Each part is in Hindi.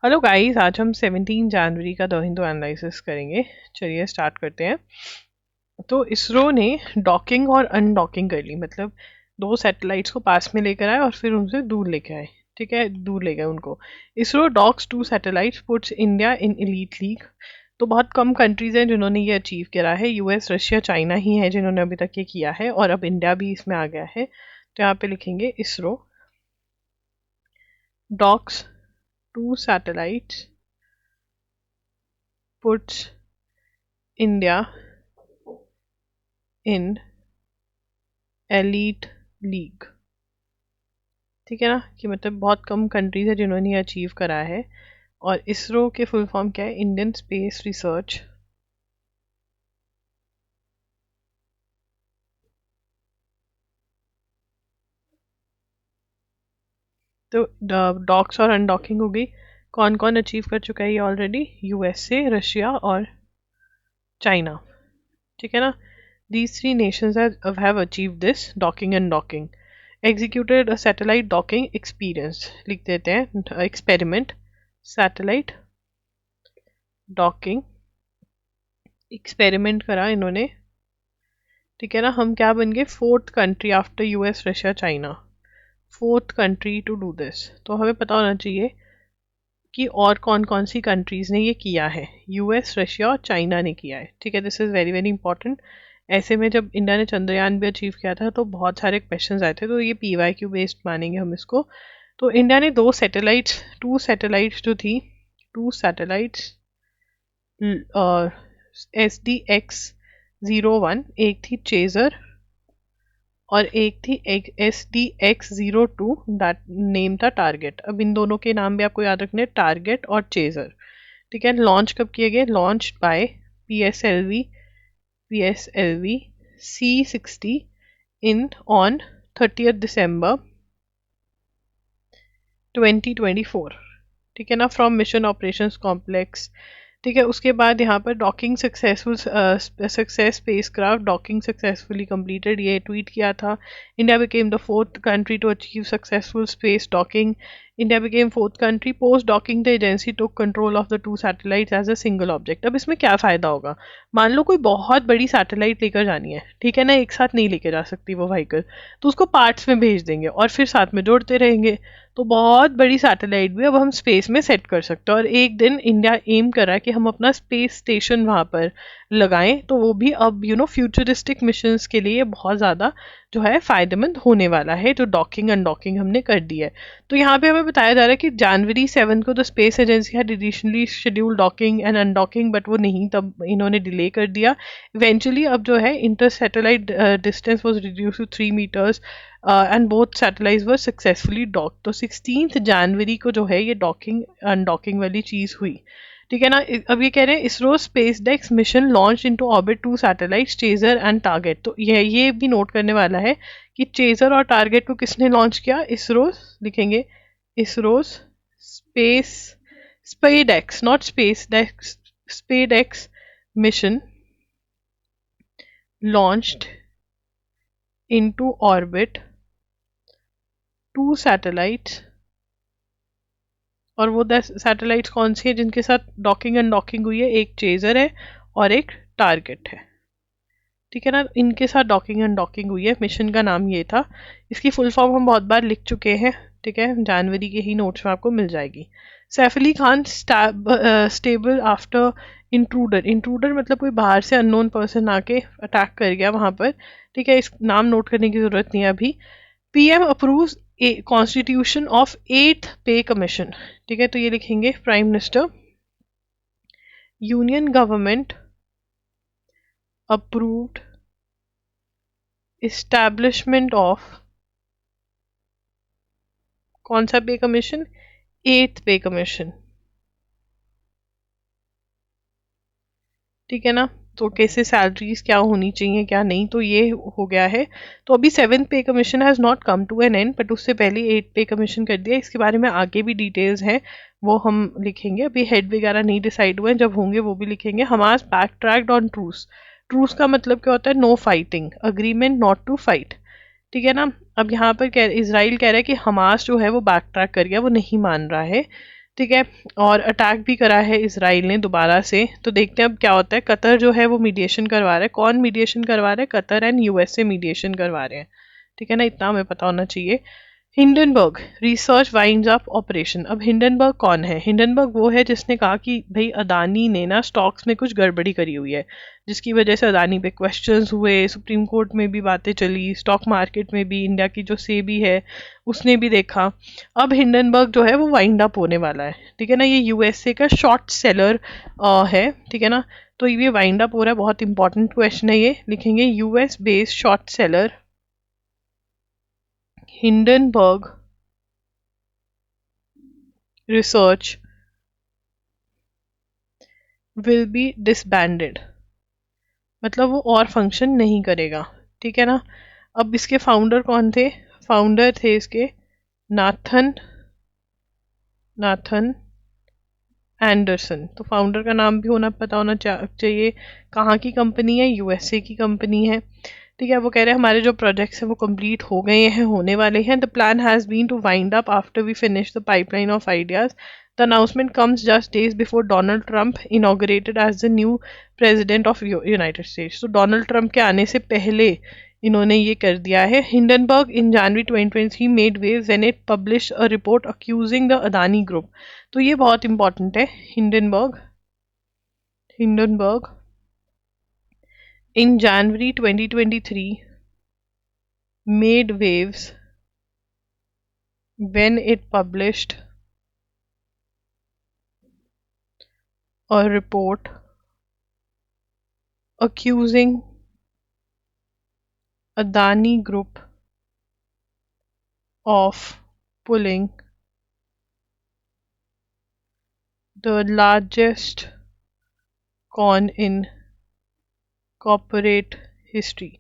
हेलो गाइस, आज हम 17 जनवरी का द हिंदू एनालिसिस करेंगे। चलिए स्टार्ट करते हैं। तो इसरो ने डॉकिंग और अनडॉकिंग कर ली, मतलब दो सैटेलाइट्स को पास में लेकर आए और फिर उनसे दूर लेके आए। ठीक है, दूर ले गए उनको। ISRO docks two satellites, puts India in elite league. तो बहुत कम कंट्रीज हैं जिन्होंने ये अचीव करा है। यूएस, रशिया, चाइना ही है जिन्होंने अभी तक ये किया है, और अब इंडिया भी इसमें आ गया है। तो यहाँ पे लिखेंगे ISRO docks two satellites, puts India in elite league। ठीक है ना, कि मतलब बहुत कम कंट्रीज है जिन्होंने ये अचीव करा है। और इसरो के फुल फॉर्म क्या है? इंडियन स्पेस रिसर्च तो डॉक्स और अनडॉकिंग हो गई। कौन कौन अचीव कर चुका है ये ऑलरेडी? यूएसए, रशिया और चाइना। ठीक है ना, these three nations have achieved this docking and docking, executed a satellite docking experience। लिख देते हैं experiment satellite docking experiment करा इन्होंने। ठीक है ना, हम क्या बन गए? Fourth country after US, Russia, China, fourth country to do this. तो हमें पता होना चाहिए कि और कौन कौन सी कंट्रीज ने ये किया है। यूएस, रशिया और चाइना ने किया है। ठीक है, this is very very important. ऐसे में जब इंडिया ने चंद्रयान भी अचीव किया था तो बहुत सारे क्वेश्चंस आए थे, तो ये PYQ बेस्ड मानेंगे हम इसको। तो इंडिया ने टू सैटेलाइट्स जो थी, टू सैटेलाइट्स SDX-01, एक थी चेजर और एक थी SDX-02, दैट नेम था टारगेट। अब इन दोनों के नाम भी आपको याद रखने, टारगेट और चेजर। ठीक है, लॉन्च कब किए गए? Launch by PSLV C60 in on 30th December 2024। ठीक है ना, फ्रॉम मिशन ऑपरेशंस कॉम्प्लेक्स। ठीक है, उसके बाद यहाँ पर docking successful, success spacecraft docking successfully completed, ये ट्वीट किया था। India became the fourth country to achieve successful space docking. India became fourth country post docking, the agency took control of the two satellites as a single object. अब इसमें क्या फ़ायदा होगा? मान लो कोई बहुत बड़ी सैटेलाइट लेकर जानी है, ठीक है ना, एक साथ नहीं लेके जा सकती वो व्हीकल, तो उसको पार्ट्स में भेज देंगे और फिर साथ में जोड़ते रहेंगे। तो बहुत बड़ी सैटेलाइट भी अब हम स्पेस में सेट कर सकते हैं। और एक दिन इंडिया एम कर रहा है कि हम अपना स्पेस स्टेशन वहाँ पर लगाएं, तो वो भी अब फ्यूचरिस्टिक मिशंस के लिए बहुत ज़्यादा जो है फ़ायदेमंद होने वाला है, जो डॉकिंग अनडॉकिंग हमने कर दी है। तो यहाँ पे हमें बताया जा रहा है कि जनवरी 7 को the space agency had additionally schedule docking and undocking, but वो नहीं, तब इन्होंने डिले कर दिया। इवेंचुअली अब जो है inter satellite distance was reduce to 3 meters and both satellites were successfully dock. तो 16 जनवरी को जो है ये डॉकिंग अनडॉकिंग वाली चीज़ हुई। ठीक है ना, अब ये कह रहे हैं ISRO space dex mission launch into orbit two satellites chaser and target. तो ये भी नोट करने वाला है कि चेजर और टारगेट को किसने लॉन्च किया? इसरो। लिखेंगे ISRO space SpaDeX, not space dex, SpaDeX mission launched into orbit two satellites. और वो 10 सैटेलाइट्स कौन सी है जिनके साथ डॉकिंग अनडॉकिंग हुई है? एक चेजर है और एक टारगेट है। ठीक है ना, इनके साथ डॉकिंग अनडॉकिंग हुई है। मिशन का नाम ये था। इसकी फुल फॉर्म हम बहुत बार लिख चुके हैं। ठीक है, जनवरी के ही नोट्स में आपको मिल जाएगी। Saif Ali Khan stubble after intruder. Intruder मतलब कोई बाहर से अननोन पर्सन आके अटैक कर गया वहाँ पर। ठीक है, इस नाम नोट करने की ज़रूरत नहीं है अभी। PM approves a constitution of 8th पे कमीशन। ठीक है, तो ये लिखेंगे prime minister, union government approved establishment of, कौन सा पे कमीशन? 8th पे कमीशन। ठीक है ना, तो कैसे सैलरीज क्या होनी चाहिए क्या नहीं, तो ये हो गया है। तो अभी 7th pay commission has not come to an end, but उससे पहले 8th पे कमीशन कर दिया। इसके बारे में आगे भी डिटेल्स हैं, वो हम लिखेंगे। अभी हेड वगैरह नहीं डिसाइड हुए हैं, जब होंगे वो भी लिखेंगे। Hamas backtracked on truce. Truce का मतलब क्या होता है? No fighting, agreement not to fight. ठीक है ना, अब यहाँ पर इसराइल कह रहा है कि हमास जो है वो बैक ट्रैक कर गया, वो नहीं मान रहा है। ठीक है। और अटैक भी करा है इसराइल ने दोबारा से। तो देखते हैं अब क्या होता है। कतर जो है वो मीडिएशन करवा रहा है। कौन मीडिएशन करवा रहा है? कतर एंड यूएसए मीडिएशन करवा रहे हैं। ठीक है ना, इतना हमें पता होना चाहिए। Hindenburg research winds up operation. अब हिंडनबर्ग कौन है? हिंडनबर्ग वो है जिसने कहा कि भाई अदानी ने ना स्टॉक्स में कुछ गड़बड़ी करी हुई है, जिसकी वजह से अदानी पे क्वेश्चंस हुए, सुप्रीम कोर्ट में भी बातें चली, स्टॉक मार्केट में भी, इंडिया की जो सेबी है उसने भी देखा। अब हिंडनबर्ग जो है वो वाइंड अप होने वाला है। ठीक है ना, ये यूएसए का शॉर्ट सेलर है। ठीक है ना, तो ये वाइंड अप हो रहा है। बहुत इंपॉर्टेंट क्वेश्चन है ये, लिखेंगे US based short seller Hindenburg research will be disbanded, मतलब वो और फंक्शन नहीं करेगा। ठीक है ना। अब इसके फाउंडर कौन थे? फाउंडर थे इसके नाथन नाथन एंडरसन। तो फाउंडर का नाम भी होना पता होना चाहिए। कहाँ की कंपनी है? यूएसए की कंपनी है। ठीक है, वो कह रहे हैं हमारे जो प्रोजेक्ट्स हैं वो कंप्लीट हो गए हैं, होने वाले हैं। The plan has been to wind up after we finish the pipeline of ideas. The announcement comes just days before Donald Trump inaugurated as the new president of United States. तो डोनाल्ड ट्रंप के आने से पहले इन्होंने ये कर दिया है। Hindenburg in January 2023 made wave when it publish a report accusing the Adani group. तो ये बहुत इंपॉर्टेंट है। Hindenburg Hindenburg in January 2023 made waves when it published a report accusing Adani Group of pulling the largest con in corporate history.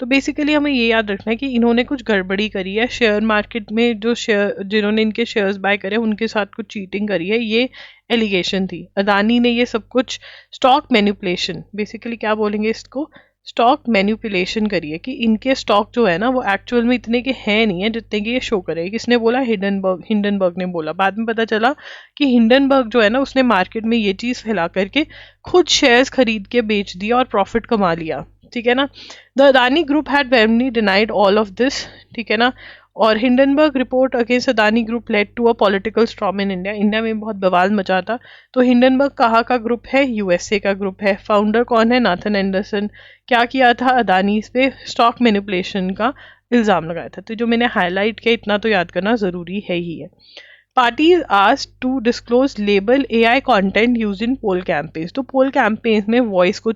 तो बेसिकली हमें ये याद रखना है कि इन्होंने कुछ गड़बड़ी करी है शेयर मार्केट में। जो शेयर जिन्होंने इनके शेयर्स बाय करे उनके साथ कुछ चीटिंग करी है, ये एलिगेशन थी। अदानी ने ये सब कुछ स्टॉक मैनिपुलेशन, बेसिकली क्या बोलेंगे इसको, स्टॉक मैनिपुलेशन करी है कि इनके स्टॉक जो है ना वो एक्चुअल में इतने के हैं नहीं है जितने के ये शो करे। किसने बोला? हिंडनबर्ग ने बोला। बाद में पता चला कि हिंडनबर्ग जो है ना उसने मार्केट में ये चीज़ फैला करके खुद शेयर्स खरीद के बेच दिया और प्रॉफिट कमा लिया। ठीक है ना। The Adani group had vaguely denied all of this. ठीक है ना। और Hindenburg report against Adani group led to a political storm in India. India में बहुत बवाल मचा था। तो हिंडनबर्ग कहाँ का ग्रुप है? यूएसए का ग्रुप है। फाउंडर कौन है? Nathan Anderson. क्या किया था? अदानी इस पे स्टॉक मैनिपुलेशन का इल्ज़ाम लगाया था। तो जो मैंने हाईलाइट किया इतना तो याद करना ज़रूरी है ही है। Parties asked to disclose label AI content used in poll campaigns। तो पोल कैंपेन्स में वॉइस को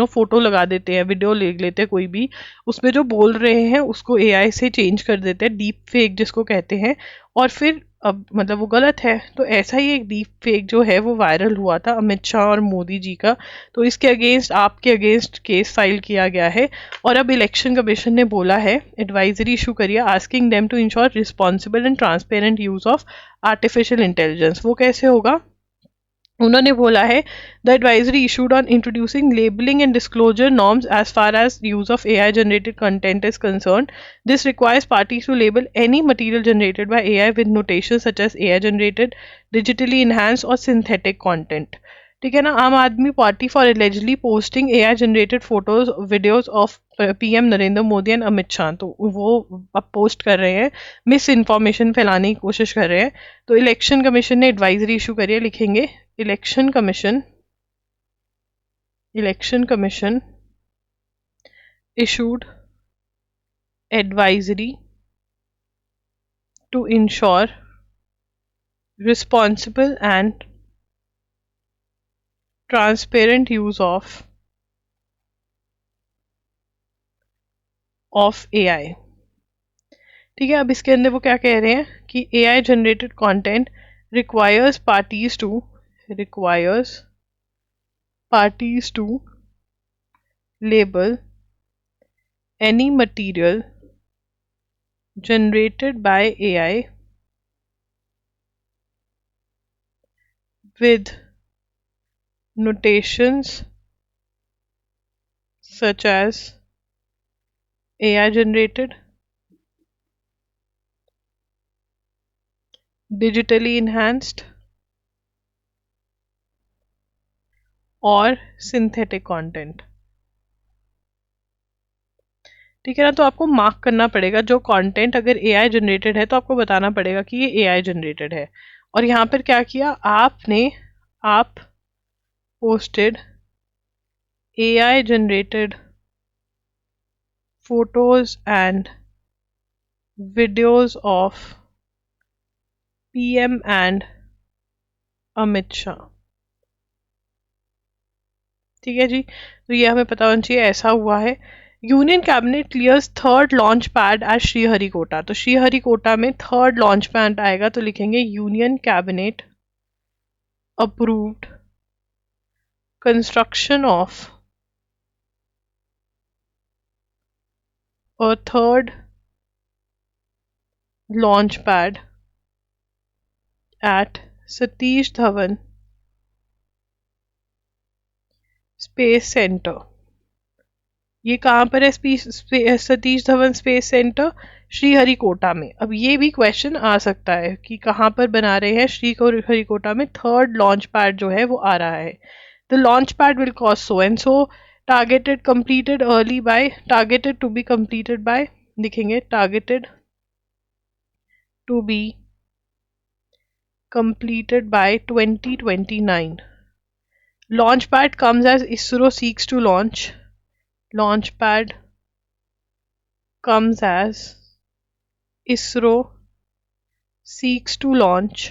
फोटो लगा देते हैं, वीडियो ले लेते हैं कोई भी, उसमें जो बोल रहे हैं उसको एआई से चेंज कर देते हैं, डीप फेक जिसको कहते हैं। और फिर अब मतलब वो गलत है। तो ऐसा ही एक डीप फेक जो है वो वायरल हुआ था अमित शाह और मोदी जी का। तो इसके अगेंस्ट, आपके अगेंस्ट केस फाइल किया गया है। और अब इलेक्शन कमीशन ने बोला है, एडवाइजरी इशू करिए asking them to ensure responsible and transparent use of artificial intelligence. वो कैसे होगा? उन्होंने बोला है the advisory issued on introducing labelling and disclosure norms as far as use of AI generated content is concern. This requires parties to label any material generated by AI with notation such as AI generated, digitally enhanced और सिंथेटिक कंटेंट। ठीक है ना। Aam Aadmi party for allegedly posting AI generated photos videos of PM Narendra Modi and Amit Shah. तो वो अब पोस्ट कर रहे हैं, मिस इन्फॉर्मेशन फैलाने की कोशिश कर रहे हैं। तो इलेक्शन कमीशन ने एडवाइजरी इशू करी है, लिखेंगे election commission issued advisory to ensure responsible and transparent use of AI। ठीक है। अब इसके अंदर वो क्या कह रहे हैं कि AI generated content requires parties to label any material generated by AI with notations such as AI generated, digitally enhanced और सिंथेटिक कंटेंट। ठीक है ना, तो आपको मार्क करना पड़ेगा जो कंटेंट अगर एआई जनरेटेड है तो आपको बताना पड़ेगा कि ये एआई जनरेटेड है। और यहाँ पर क्या किया आपने, आप posted AI generated photos and videos of PM and Amit Shah. ठीक है जी, तो ये हमें पता होना चाहिए ऐसा हुआ है। Union cabinet clears third launch pad at Sriharikota, तो श्रीहरिकोटा में थर्ड लॉन्च पैड आएगा तो लिखेंगे union cabinet approved construction of a third launch pad at Satish Dhawan space centre. ये कहाँ पर है सतीश धवन स्पेस सेंटर? श्रीहरिकोटा में। अब ये भी क्वेश्चन आ सकता है कि कहाँ पर बना रहे हैं, श्रीहरिकोटा में थर्ड लॉन्च पैड जो है वो आ रहा है। The launch pad will cost so and so, targeted completed early by, targeted to be completed by, लिखेंगे targeted to be completed by 2029. Launchpad comes as ISRO seeks to launch. Launchpad comes as ISRO seeks to launch.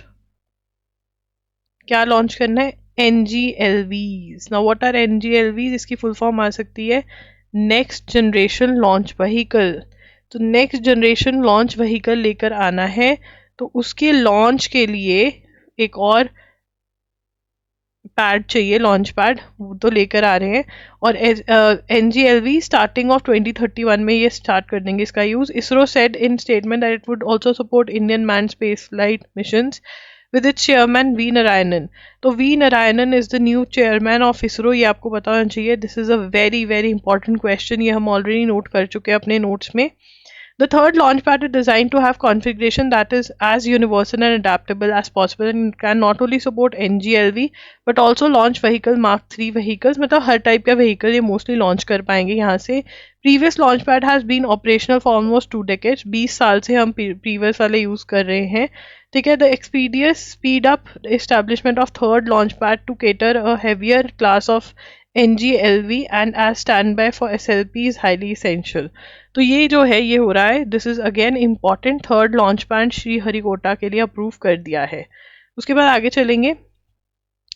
क्या लॉन्च करना है? NGLVs. Now what are NGLVs? इसकी फुल फॉर्म आ सकती है नेक्स्ट जनरेशन लॉन्च व्हीकल। तो नेक्स्ट जनरेशन लॉन्च व्हीकल लेकर आना है, तो उसके लॉन्च के लिए एक और पैड चाहिए, लॉन्च पैड, वो तो लेकर आ रहे हैं। और NGLV स्टार्टिंग ऑफ 2031 में ये स्टार्ट कर देंगे इसका use. ISRO said in statement that it would also support Indian man space flight missions with its chairman V Narayanan. तो V Narayanan is the new chairman of ISRO, ये आपको पता होना चाहिए। This is a very very important question, ये हम ऑलरेडी नोट कर चुके हैं अपने नोट्स में। The third launchpad is designed to have configuration that is as universal and adaptable as possible and can not only support NGLV but also launch vehicle Mark 3 vehicles, मतलब हर टाइप का व्हीकल ये मोस्टली लॉन्च कर पाएंगे यहाँ से। Previous launch pad has been operational for almost 2 decades, 20 साल से हम प्रीवियस वाले यूज कर रहे हैं। ठीक है, the expeditious speed up establishment of third launch pad to cater a heavier class of NGLV and as standby for SLP is highly essential. तो ये जो है ये हो रहा है, this is again important. Third launch pad Sriharikota के लिए अप्रूव कर दिया है। उसके बाद आगे चलेंगे,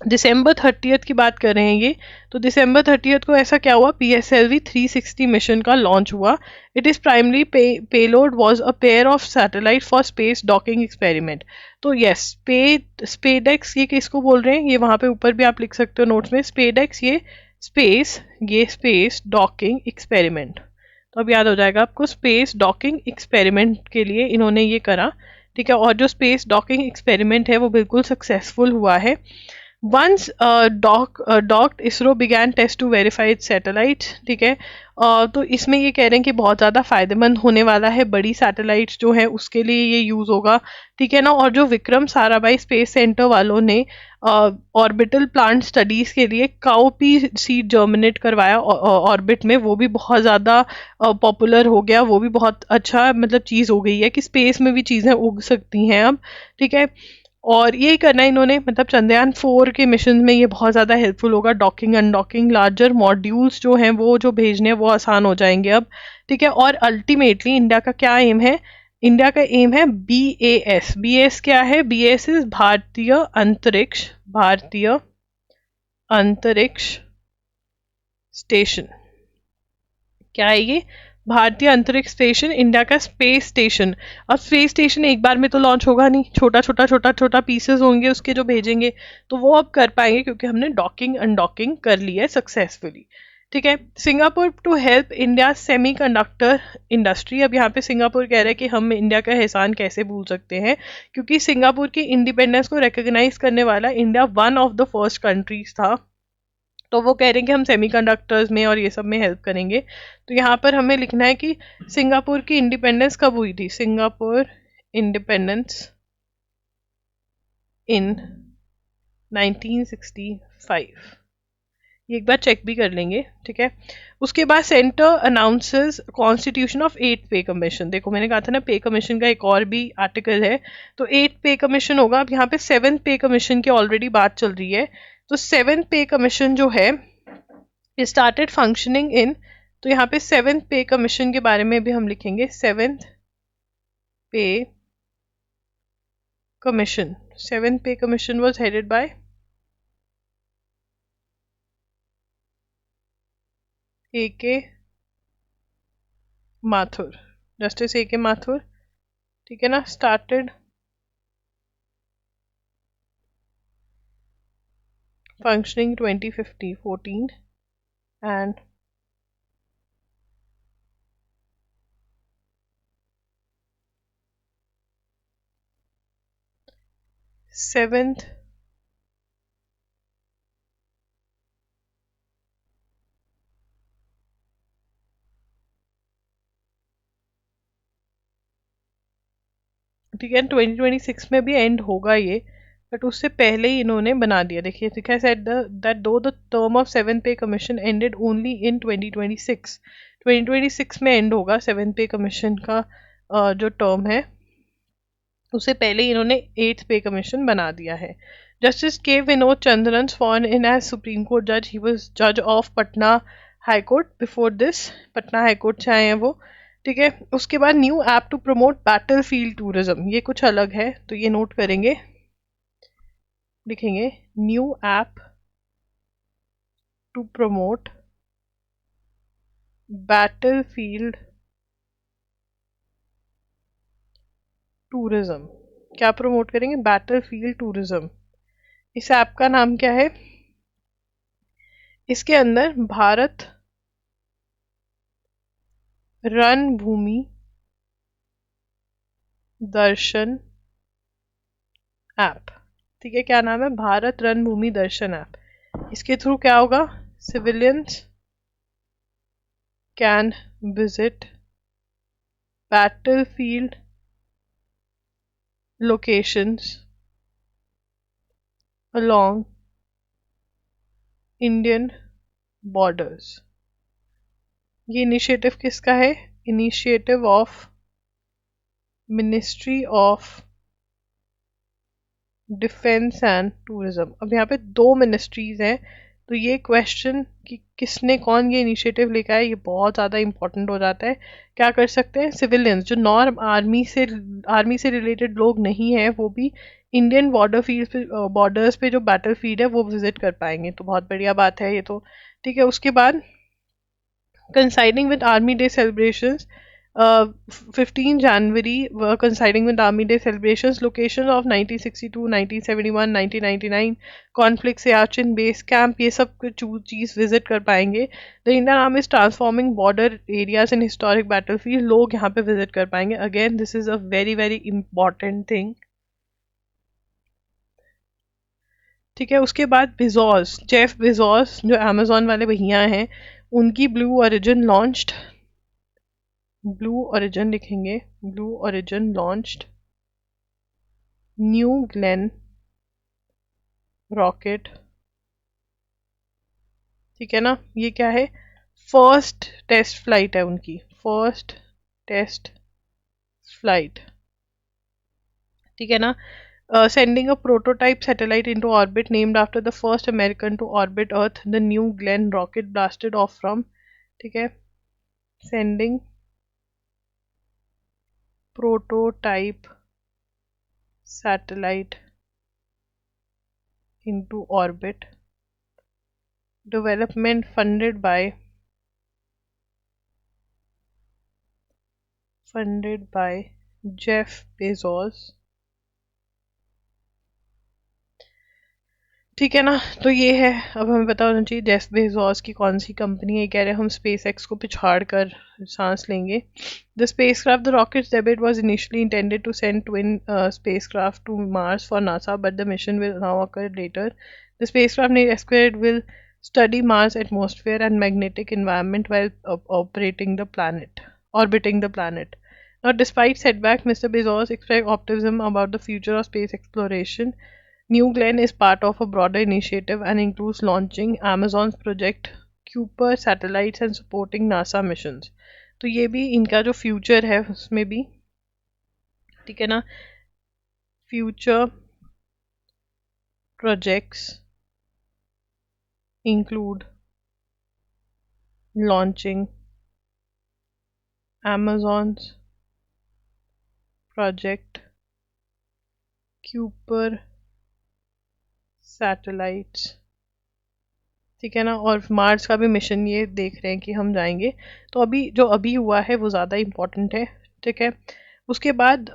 दिसंबर 30 की बात कर रहे हैं ये। तो दिसंबर 30 को ऐसा क्या हुआ, PSLV 360 मिशन का लॉन्च हुआ। It is primary payload was a pair of satellite for space docking experiment. तो यस, स्पेडेक्स ये किसको बोल रहे हैं, ये वहां पे ऊपर भी आप लिख सकते हो नोट्स में। स्पेडेक्स ये स्पेस डॉकिंग एक्सपेरिमेंट, तो अब याद हो जाएगा आपको, स्पेस डॉकिंग एक्सपेरिमेंट के लिए इन्होंने ये करा। ठीक है, और जो स्पेस डॉकिंग एक्सपेरिमेंट है वो बिल्कुल सक्सेसफुल हुआ है। Once docked, ISRO began test to verify its satellites. ठीक है, तो इसमें ये कह रहे हैं कि बहुत ज़्यादा फायदेमंद होने वाला है, बड़ी सैटेलाइट्स जो है उसके लिए ये यूज़ होगा। ठीक है ना, और जो विक्रम साराभाई स्पेस सेंटर वालों ने ऑर्बिटल प्लांट स्टडीज़ के लिए काउपी सीड जर्मिनेट करवाया ऑर्बिट में, वो भी बहुत ज़्यादा पॉपुलर हो गया, वो भी बहुत अच्छा मतलब चीज़ हो गई है कि स्पेस में भी चीज़ें उग सकती हैं अब। ठीक है, और यही करना है इन्होंने, मतलब चंद्रयान 4 के मिशन में ये बहुत ज़्यादा हेल्पफुल होगा। डॉकिंग अनडॉकिंग, लार्जर मॉड्यूल्स जो हैं वो जो भेजने हैं वो आसान हो जाएंगे अब। ठीक है, और अल्टीमेटली इंडिया का क्या एम है, इंडिया का एम है BAS। BAS क्या है, BAS इज भारतीय अंतरिक्ष स्टेशन। क्या है ये, भारतीय अंतरिक्ष स्टेशन, इंडिया का स्पेस स्टेशन। अब स्पेस स्टेशन एक बार में तो लॉन्च होगा नहीं, छोटा पीसेस होंगे उसके जो भेजेंगे, तो वो अब कर पाएंगे क्योंकि हमने डॉकिंग अनडॉकिंग कर ली है सक्सेसफुली। ठीक है, Singapore to help India semiconductor industry. अब यहाँ पे सिंगापुर कह रहे हैं कि हम इंडिया का एहसान कैसे भूल सकते हैं, क्योंकि सिंगापुर की इंडिपेंडेंस को रिकॉग्नाइज करने वाला India one of the first countries था। तो वो कह रहे हैं कि हम सेमीकंडक्टर्स में और ये सब में हेल्प करेंगे। तो यहाँ पर हमें लिखना है कि सिंगापुर की इंडिपेंडेंस कब हुई थी, सिंगापुर इंडिपेंडेंस इन 1965। ये एक बार चेक भी कर लेंगे, ठीक है। उसके बाद centre announces constitution of 8th पे कमीशन। देखो मैंने कहा था ना पे कमीशन का एक और भी आर्टिकल है, तो 8th पे कमीशन होगा। अब यहाँ पे 7th पे कमीशन की ऑलरेडी बात चल रही है, तो 7th पे कमीशन जो है स्टार्टेड फंक्शनिंग इन, तो यहाँ पे 7th पे कमीशन के बारे में भी हम लिखेंगे 7th pay commission. 7th pay commission was headed by A.K. Mathur, justice A.K. Mathur, ठीक है ना। स्टार्टेड फंक्शनिंग 2014 एंड सेवेंथ ठीक है 2026 में भी एंड होगा ये, बट उससे पहले ही इन्होंने बना दिया। देखिए लिखा है सेट दैट दो the term of 7th pay commission ended only in 2026, 2026 में एंड होगा 7th पे कमीशन का जो टर्म है, उससे पहले ही इन्होंने 8th पे कमीशन बना दिया है। जस्टिस के विनोद चंद्रन स्वॉर्न इन एज सुप्रीम कोर्ट जज, ही वाज जज of Patna high court before this, Patna high court से आए हैं वो, ठीक है। उसके बाद new app to promote battle field tourism, ये कुछ अलग है तो ये नोट करेंगे, लिखेंगे new app to promote battle field tourism. क्या प्रमोट करेंगे? Battle field tourism. इस ऐप का नाम क्या है? इसके अंदर भारत रणभूमि दर्शन ऐप, ठीक है। क्या नाम है? भारत रणभूमि दर्शन ऐप। इसके थ्रू क्या होगा? Civilians can visit battlefield locations along Indian borders। ये इनिशिएटिव किसका है? Initiative of ministry of defence and tourism. अब यहाँ पे दो मिनिस्ट्रीज हैं, तो ये क्वेश्चन कि किसने कौन ये इनिशिएटिव लेकर आया, ये बहुत ज़्यादा इंपॉर्टेंट हो जाता है। क्या कर सकते हैं? सिविलियंस जो नॉन आर्मी से रिलेटेड लोग नहीं है, वो भी इंडियन बॉर्डर्स पे जो बैटल फील्ड है वो विजिट कर पाएंगे, तो बहुत बढ़िया बात है ये तो, ठीक है। उसके बाद coinciding with Army Day celebrations, 15 January were coinciding with Army Day celebrations, locations of 1962, 1971, 1999 conflict, Siachen base camp, ये सब कुछ चीज़ विजिट कर पाएंगे। The Indian Army is transforming border areas in historic battlefield, लोग यहाँ पे विजिट कर पाएंगे। Again this is a very very important thing, ठीक है। उसके बाद बेजोस, जेफ बेजोस जो अमेजोन वाले भैया हैं, उनकी Blue Origin launched, Blue Origin लिखेंगे, Blue Origin launched New Glenn rocket, ठीक है ना। ये क्या है? फर्स्ट टेस्ट फ्लाइट है उनकी, फर्स्ट टेस्ट फ्लाइट, ठीक है ना। Sending a prototype satellite into orbit named after the first American to orbit Earth, the New Glenn rocket blasted off from, ठीक है। Sending prototype satellite into orbit, development funded by Jeff Bezos, ठीक है ना। तो ये है, अब हमें पता होना चाहिए जेफ बेजोस की कौन सी कंपनी है। कह रहे हम स्पेस एक्स को पिछाड़ कर सांस लेंगे। The spacecraft the rocket's debut was initially intended to send twin spacecraft to Mars for NASA, but the mission will now occur later. The spacecraft esquired will study Mars atmosphere and magnetic environment while orbiting the planet. Now, despite setback, Mr. Bezos expressed optimism about the future of space exploration. New Glenn is part of a broader initiative and includes launching Amazon's project Kuiper satellites and supporting NASA missions. तो ये भी इनका जो फ्यूचर है उसमें भी, ठीक है ना, future projects include launching Amazon's project Kuiper satellites, ठीक है ना, और मार्स का भी मिशन ये देख रहे हैं कि हम जाएंगे। तो अभी जो अभी हुआ है वो ज़्यादा इम्पोर्टेंट है, ठीक है। उसके बाद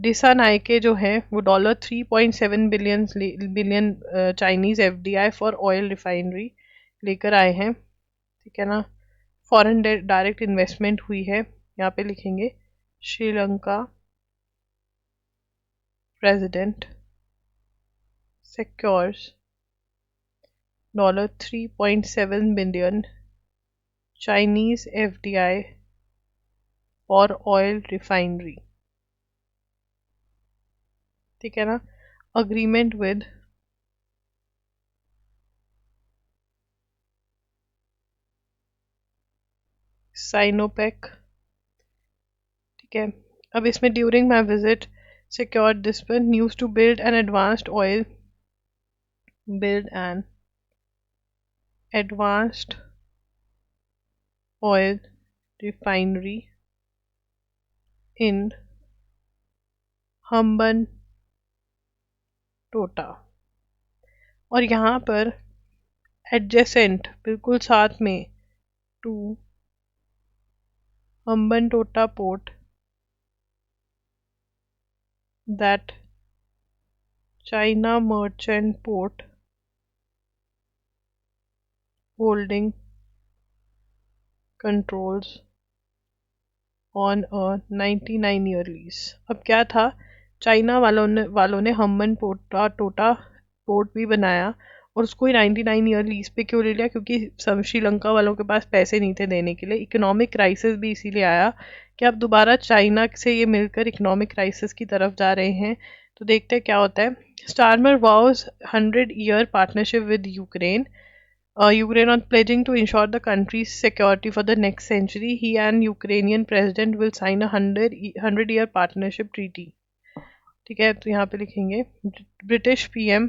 डिसा नाइके जो है वो $3.7 billion Chinese FDI for oil refinery लेकर आए हैं, ठीक है ना। फॉरेन डायरेक्ट इन्वेस्टमेंट हुई है, यहाँ पे लिखेंगे Sri Lanka president secures $3.7 billion Chinese FDI for oil refinery, ठीक है ना। अग्रीमेंट विद साइनोपेक, ठीक है। अब इसमें during my visit secured this one news to build an advanced oil refinery in हम्बन टोटा, और यहाँ पर एडजेसेंट बिल्कुल साथ में to Hambantota port that China Merchant Port Holding controls on a 99-year lease. अब क्या था, चाइना वालों ने हम्बन टोटा पोर्ट भी बनाया और उसको ही 99-year लीज पे क्यों ले लिया, क्योंकि श्रीलंका वालों के पास पैसे नहीं थे देने के लिए। इकोनॉमिक क्राइसिस भी इसीलिए आया कि अब दोबारा चाइना से ये मिलकर इकोनॉमिक क्राइसिस की तरफ जा रहे हैं। तो देखते हैं क्या होता है। Starmer वाउज 100-year partnership with Ukraine on pledging to ensure the country's security for the next century. He and Ukrainian president will sign a 100-year partnership treaty, ठीक है। तो यहाँ पे लिखेंगे ब्रिटिश पीएम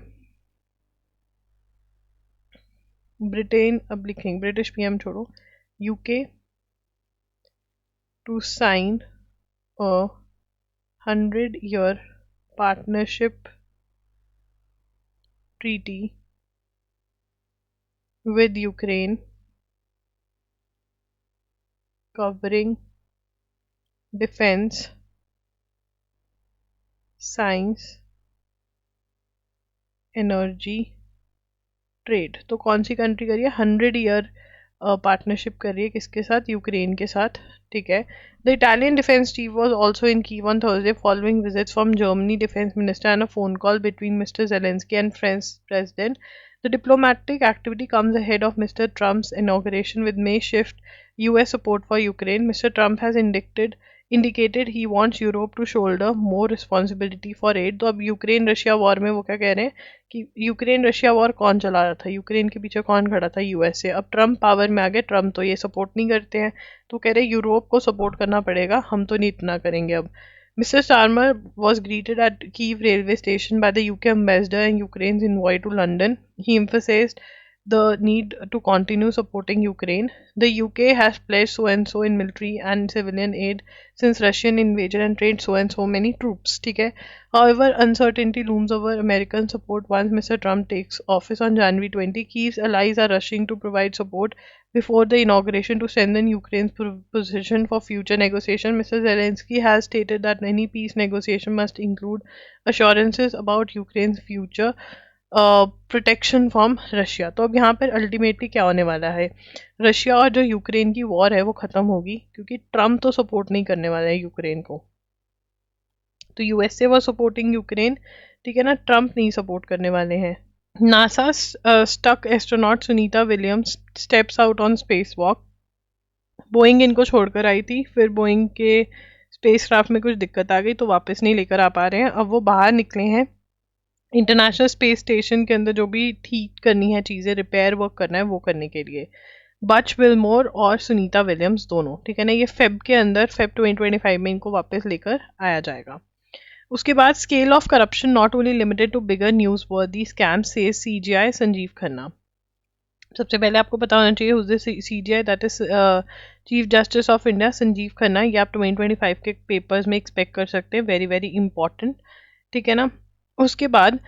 ब्रिटेन, अब लिखेंगे ब्रिटिश पीएम छोड़ो, UK to sign a 100-year partnership treaty with Ukraine covering defense, science, energy, trade. तो कौन सी कंट्री कर रही है, 100-year पार्टनरशिप कर रही है, किसके साथ, यूक्रेन के साथ, ठीक है। The Italian defence chief was also in Kyiv on Thursday following visits from Germany defence minister and a phone call between mister Zelensky and French president. The diplomatic activity comes ahead of Mr. Trump's inauguration, with May shift US support for Ukraine. Mr. Trump has indicated he wants Europe to shoulder more responsibility for aid. तो अब यूक्रेन रशिया वॉर में वो क्या कह रहे हैं कि यूक्रेन रशिया वॉर कौन चला रहा था, यूक्रेन के पीछे कौन खड़ा था, यूएसए। अब ट्रम्प पावर में आ गए, ट्रम्प तो ये सपोर्ट नहीं करते हैं, तो कह रहे यूरोप को सपोर्ट करना पड़ेगा, हम तो नहीं इतना करेंगे अब। Mr. Starmer was greeted at Kyiv railway station by the UK ambassador and Ukraine's envoy to London. He emphasized the need to continue supporting Ukraine. The UK has pledged so and so in military and civilian aid since Russian invasion and trained so and so many troops. ठीक है. However, uncertainty looms over American support once Mr. Trump takes office on January 20. Kyiv's allies are rushing to provide support before the inauguration to strengthen Ukraine's position for future negotiation. Mr. Zelensky has stated that any peace negotiation must include assurances about Ukraine's future protection from Russia. तो अब यहाँ पर अल्टीमेटली क्या होने वाला है, रशिया और जो यूक्रेन की वॉर है वो ख़त्म होगी, क्योंकि ट्रम्प तो सपोर्ट नहीं करने वाला है यूक्रेन को। तो यूएसए वॉज सपोर्टिंग यूक्रेन, ठीक है ना, ट्रम्प नहीं सपोर्ट करने वाले हैं। NASA stuck astronaut Sunita Williams steps out on spacewalk. Boeing इनको छोड़कर आई थी, फिर बोइंग के स्पेस क्राफ्ट में कुछ दिक्कत आ गई तो वापस नहीं लेकर आ पा रहे हैं, अब वो बाहर निकले हैं इंटरनेशनल स्पेस स्टेशन के अंदर जो भी ठीक करनी है चीज़ें, रिपेयर वर्क करना है, वो करने के लिए बच विलमोर और सुनीता विलियम्स दोनों, ठीक है ना। ये फेब के अंदर, फेब 2025 में इनको वापस लेकर आया जाएगा। उसके बाद scale of corruption not only limited to bigger newsworthy scam से CGI संजीव खन्ना। सबसे पहले आपको पता होना चाहिए whose CGI, that is chief justice of India Sanjiv Khanna. ये आप 2025 के पेपर्स में एक्सपेक्ट कर सकते हैं, वेरी वेरी इंपॉर्टेंट, ठीक है ना। उसके बाद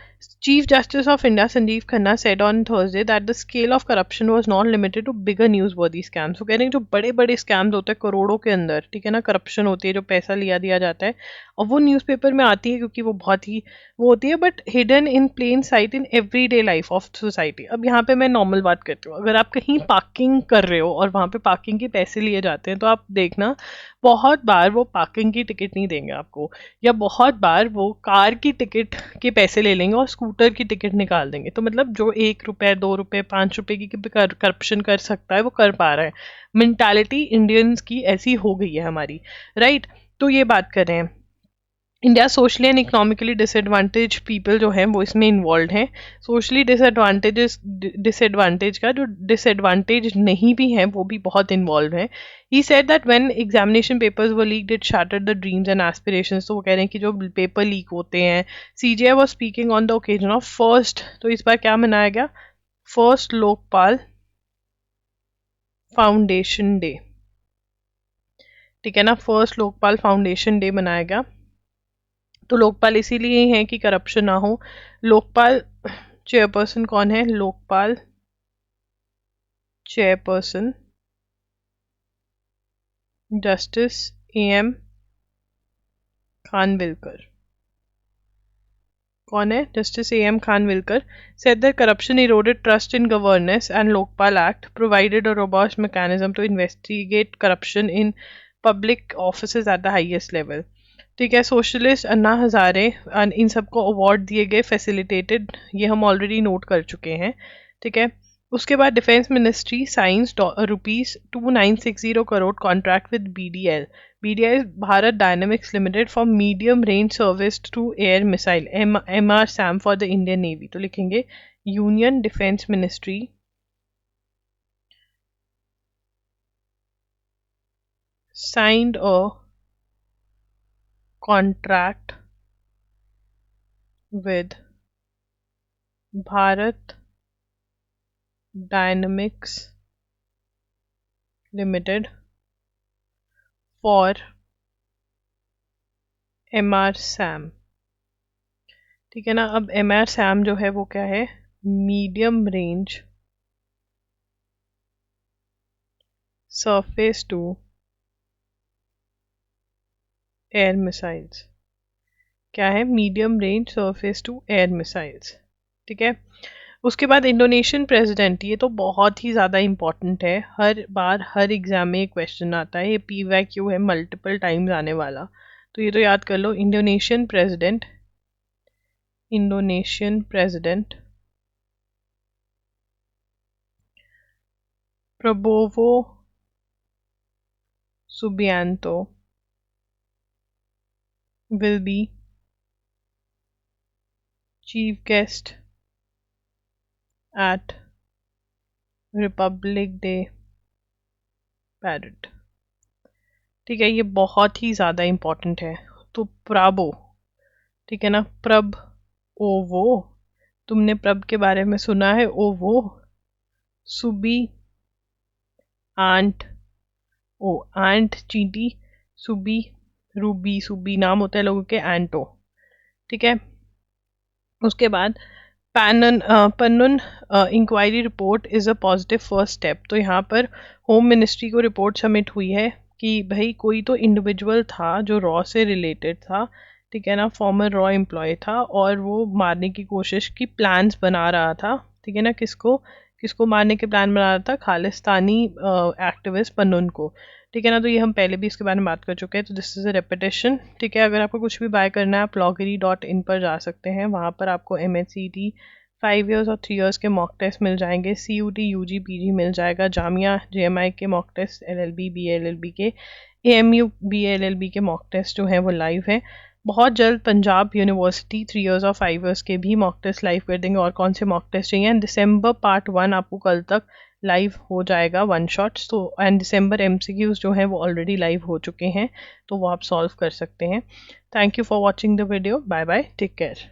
chief justice of India Sanjiv Khanna said on Thursday that the scale of corruption was not limited to bigger newsworthy scams. वो कह रहे हैं जो बड़े बड़े स्कैम्स होते हैं करोड़ों के अंदर, ठीक है ना, करप्शन होती है, जो पैसा लिया दिया जाता है और वो न्यूज़पेपर में आती है क्योंकि वो बहुत ही वो होती है, but hidden in plain sight in everyday life of society. अब यहाँ पे मैं नॉर्मल बात करती हूँ, अगर आप कहीं पार्किंग कर रहे हो और वहाँ पे पार्किंग के पैसे लिए जाते हैं, तो आप देखना बहुत बार वो पार्किंग की टिकट नहीं देंगे आपको, या बहुत बार वो कार की टिकट के पैसे ले लेंगे और स्कूटर की टिकट निकाल देंगे। तो मतलब जो 1 रुपए 2 रुपए 5 रुपए की करप्शन कर सकता है वो कर पा रहा है। मेंटालिटी इंडियंस की ऐसी हो गई है हमारी, राइट। तो ये बात कर रहे हैं, India socially and economically disadvantage people जो हैं वो इसमें इन्वॉल्व हैं। सोशली डिसएडवांटेज का जो डिसएडवांटेज नहीं भी हैं वो भी बहुत इन्वॉल्व हैं। He said that when examination papers were leaked it shattered the dreams and aspirations. तो वो कह रहे हैं कि जो पेपर लीक होते हैं, CGI was speaking on the occasion of first, तो इस बार क्या मनाया गया, फर्स्ट लोकपाल फाउंडेशन डे, ठीक है ना, फर्स्ट लोकपाल फाउंडेशन डे मनाया गया। तो लोकपाल इसीलिए है कि करप्शन ना हो। लोकपाल चेयरपर्सन कौन है, Lokpal chairperson justice AM Khanwilkar. कौन है, justice AM Khanwilkar said that corruption eroded trust in governance and Lokpal Act provided a robust mechanism to investigate corruption in public offices at the highest level। ठीक है, सोशलिस्ट अन्ना हजारे इन सबको अवार्ड दिए गए, फैसिलिटेटेड, ये हम ऑलरेडी नोट कर चुके हैं, ठीक है। उसके बाद defence ministry signs ₹2960 crore contract with BDL Bharat Dynamics Limited for medium range surface to air missile MR-SAM for the Indian navy. तो लिखेंगे union defence ministry signed a contract with Bharat Dynamics Limited for MR-SAM, ठीक है ना। अब MR-SAM जो है वो क्या है, medium range surface to air missiles, क्या है, medium range surface to air missiles, ठीक है। उसके बाद इंडोनेशियन प्रेसिडेंट, ये तो बहुत ही ज़्यादा इम्पॉर्टेंट है, हर बार हर एग्जाम में क्वेश्चन आता है, ये PYQ है, मल्टीपल टाइम्स आने वाला, तो ये तो याद कर लो। Indonesian president Prabowo Subianto will be chief guest at Republic Day parade, ठीक है, ये बहुत ही ज़्यादा इम्पोर्टेंट है। तो प्राबो, ठीक है ना, प्रब ओवो, तुमने प्रब के बारे में सुना है, ओवो सुबी आंट, ओ आंट चींटी, सुबी रूबी, सुबी नाम होता है लोगों के, एंटो, ठीक है। उसके बाद Pannun inquiry report is a positive first step. तो यहाँ पर होम मिनिस्ट्री को रिपोर्ट सबमिट हुई है कि भाई कोई तो इंडिविजुअल था जो रॉ से रिलेटेड था, ठीक है ना, फॉर्मर रॉ एम्प्लॉय था, और वो मारने की कोशिश की प्लान्स बना रहा था, ठीक है ना, किसको मारने के प्लान बना रहा था, खालिस्तानी एक्टिविस्ट पन्नुन को, ठीक है ना। तो ये हम पहले भी इसके बारे में बात कर चुके हैं, तो दिस इज़ अ रेपिटेशन, ठीक है। अगर आपको कुछ भी बाय करना है आप loggery.in पर जा सकते हैं, वहाँ पर आपको MHCT 5 years और 3 years के मॉक टेस्ट मिल जाएंगे, CUT UG PG मिल जाएगा, जामिया JMI के मॉक टेस्ट, LLB BLLB के, AMU BLLB के मॉक टेस्ट जो हैं वो लाइव है। बहुत जल्द पंजाब यूनिवर्सिटी 3 इयर्स और 5 इयर्स के भी मॉक टेस्ट लाइव कर देंगे और कौन से मॉक टेस्ट चाहिए। एंड दिसंबर पार्ट 1 आपको कल तक लाइव हो जाएगा, वन शॉट्स। तो एंड दिसंबर एमसीक्यूज जो हैं वो ऑलरेडी लाइव हो चुके हैं, तो वो आप सॉल्व कर सकते हैं। Thank you for watching the video. Bye bye, take care.